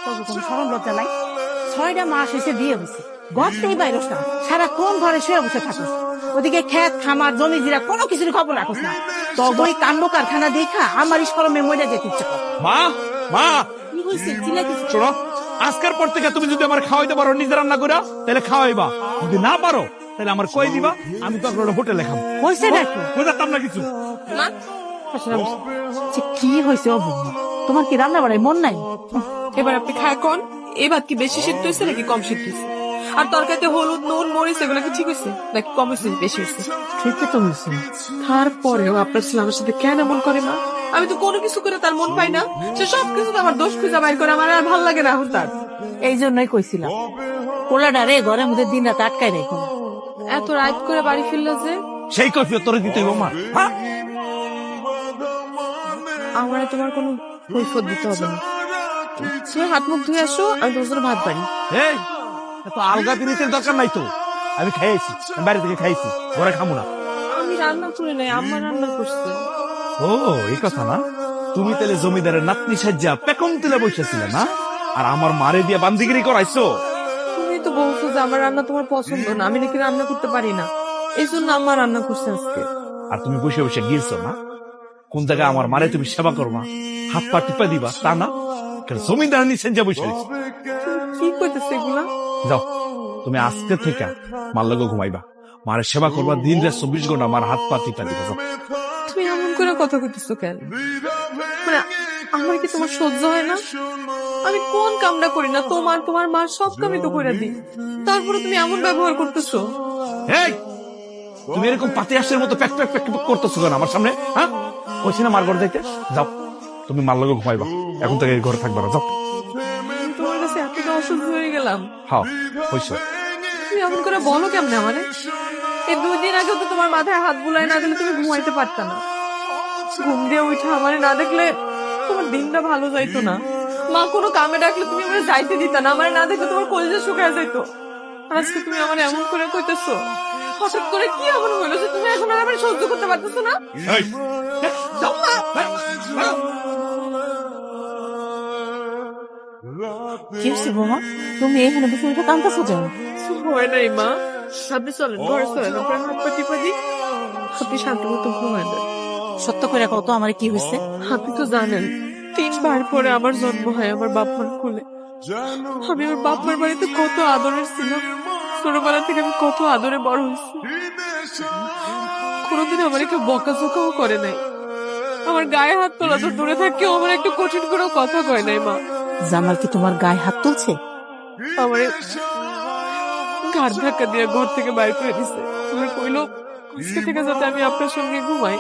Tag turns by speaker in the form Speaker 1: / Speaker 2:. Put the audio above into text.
Speaker 1: কোনো শরম লজ্জা নাই? 6টা মাস এসে বিয়ে হয়েছে, ঘরতেই বাইরস না, সারাক্ষণ ঘরে শুয়ে বসে থাকুস। ওদিকে ক্ষেত খামার জমি জিরা কোনো কিছুর খবর রাখুস না। তবে কাণ্ড কারখানা দেখা আমার শরমে মরে যেতে ইচ্ছে করে।
Speaker 2: মা, মা,
Speaker 1: কি হয়েছে? চিল্লাইতেছিস?
Speaker 2: শোনো, আজকের পর থেকে তুমি যদি আমার খাওয়াইতে পারো নিজে রান্না করে, তাহলে খাওয়াইবা। যদি না পারো তাহলে আমার কই দিবা, আমি তো আপনার হোটেলে খাবো।
Speaker 1: হয়েছে নাকি?
Speaker 2: বুঝাতাম না কিছু।
Speaker 1: কি হয়েছে? তোমার কি রান্না বাড়ায় মন নাই?
Speaker 3: এবার আপনি খায় কোন? এবার কি বেশি সিদ্ধ হয়েছে নাকি কম সিদ্ধ হয়েছে? আর তরকারিতে হলুদ নুন মরিচ এগুলো কি ঠিক হয়েছে নাকি কম হয়েছে বেশি হয়েছে?
Speaker 1: ঠিকই তো হয়েছে।
Speaker 3: তারপরেও আপনার ছেলে আমার সাথে কেন এমন করে মা? আমি তো কোনো কিছু করে তার মন পাই না, সে সবকিছু আমার দোষ খুঁজে বাইর করে, আমার আর ভালো লাগে না এখন তার।
Speaker 1: এই জন্যই কইছিলাম পোলাটা রে ঘরের মধ্যে দিন রাত আটকায় রেখো না।
Speaker 3: এত রাত করে বাড়ি ফিরলো যে?
Speaker 2: সেই কৈফিয়ত তোরে দিতে হইব মা। হ্যাঁ,
Speaker 3: আমার তোমার কোনো কৈফিয়ত দিতে হবে না। তুমি হাত মুখ ধুয়ে আসো, আমি তোমার জন্য ভাত বাড়ি।
Speaker 2: এই এত আলগা জিনিসের দরকার নাই তো। আমি খাইয়েছি, আমি বাইরে থেকে খাইছি, ঘরে খামো না।
Speaker 3: আমি রান্না করে নাই, আম্মা রান্না করছে।
Speaker 2: ও, এই কথা না? তুমি তাহলে জমিদারের নাতনি সাজ্জা পেকম তুলে বসেছিলে না, আর আমার মারে দিয়ে বান্দিগিরি করাইছো।
Speaker 3: তুমি তো বলছো যে আমার রান্না তোমার পছন্দ না, আমি নাকি রান্না করতে পারি না, এই জন্য আম্মা রান্না করছে আজকে।
Speaker 2: আর তুমি বসে বসে গিয়েছো না কোন জায়গায় আমার মারে তুমি সেবা করবা, হাত পা টিপা দিবা, তা না? জমিদার নিছেন যা বসে
Speaker 3: কি করতেছে এগুলা?
Speaker 2: যাও, তুমি আজকে থেকে মার লগে ঘুমাইবা, মারে সেবা করবা, দিন রাত 24 ঘন্টা আমার হাত পা টিপা দিবা। যাও।
Speaker 3: তুমি এমন করে কথা কইতেছো কেন? মানে আমার কি তোমার সহ্য হয় না? আমি কোন কামটা করি না, তোমার মা সব কামই তো করে দিই, তারপরে তুমি এমন ব্যবহার করতেছো।
Speaker 2: এই, তুমি এরকম পাতি হাঁসের মতো প্যাক প্যাক প্যাক প্যাক করতেছো কেন আমার সামনে? হ্যাঁ, ওইছি না মার ঘর যাইতে? যাও, তুমি মার লগে ঘুমাইবা, এখন থেকে এই ঘরে থাকবা না। যাও।
Speaker 3: আমি তোমার কাছে এতটা অসহ্য হয়ে গেলাম।
Speaker 2: হ্যাঁ, হইছে।
Speaker 3: তুমি এমন করে বলো কেমনে আমারে? এই 2 দিন আগে তো তোমার মাথায় হাত বুলাই না দিলে তুমি ঘুমাইতে পারতা না। ঘুম দিয়ে উঠে আমারে না দেখলে তোমার দিনটা ভালো যাইতো না। মা কোনো কামে ডাকলে তুমি আমারে যাইতে দিতা না, আমারে না দেখলে তোমার কলিজা শুকায় যাইতো। আজকে তুমি আমার এমন করে কইতেছো, হঠাৎ করে কি এমন হইলো যে তুমি এখন আর আমার সহ্য করতে পারতেছো না?
Speaker 2: এই, যাও।
Speaker 1: কি হয়েছে বৌমা? তুমি এখানে বসে উঠে কাঁদতেছো কেন?
Speaker 3: হয় নাই মা, আপনি চলেন ঘরে চলেন, আপনার হাত পা টিপা দিই, আপনি শান্তি মতো ঘুমায় দেন।
Speaker 1: সত্য করে কত আমার কি হয়েছে?
Speaker 3: আপনি তো জানেন 3 বার পরে আমার জন্ম হয় আমার বাপমার কোলে। আমি আমার বাপমার বাড়িতে কত আদরের ছিলাম, ছোটবেলা থেকে আমি কত আদরে বড় হয়েছি। কোনোদিন আমার একটু বকাঝকাও করে নাই, আমার গায়ে হাত তোলা তো দূরে থাকেও আমার একটু কঠিন করে কথা কয় নাই মা।
Speaker 1: জামাল কি তোমার গায়ে হাত তুলছে?
Speaker 3: আমার ঘাট ধাক্কা দিয়ে ঘর থেকে বাইর করে দিছে, আমার কইলো আজকে থেকে যাতে আমি আপনার সঙ্গে ঘুমাই।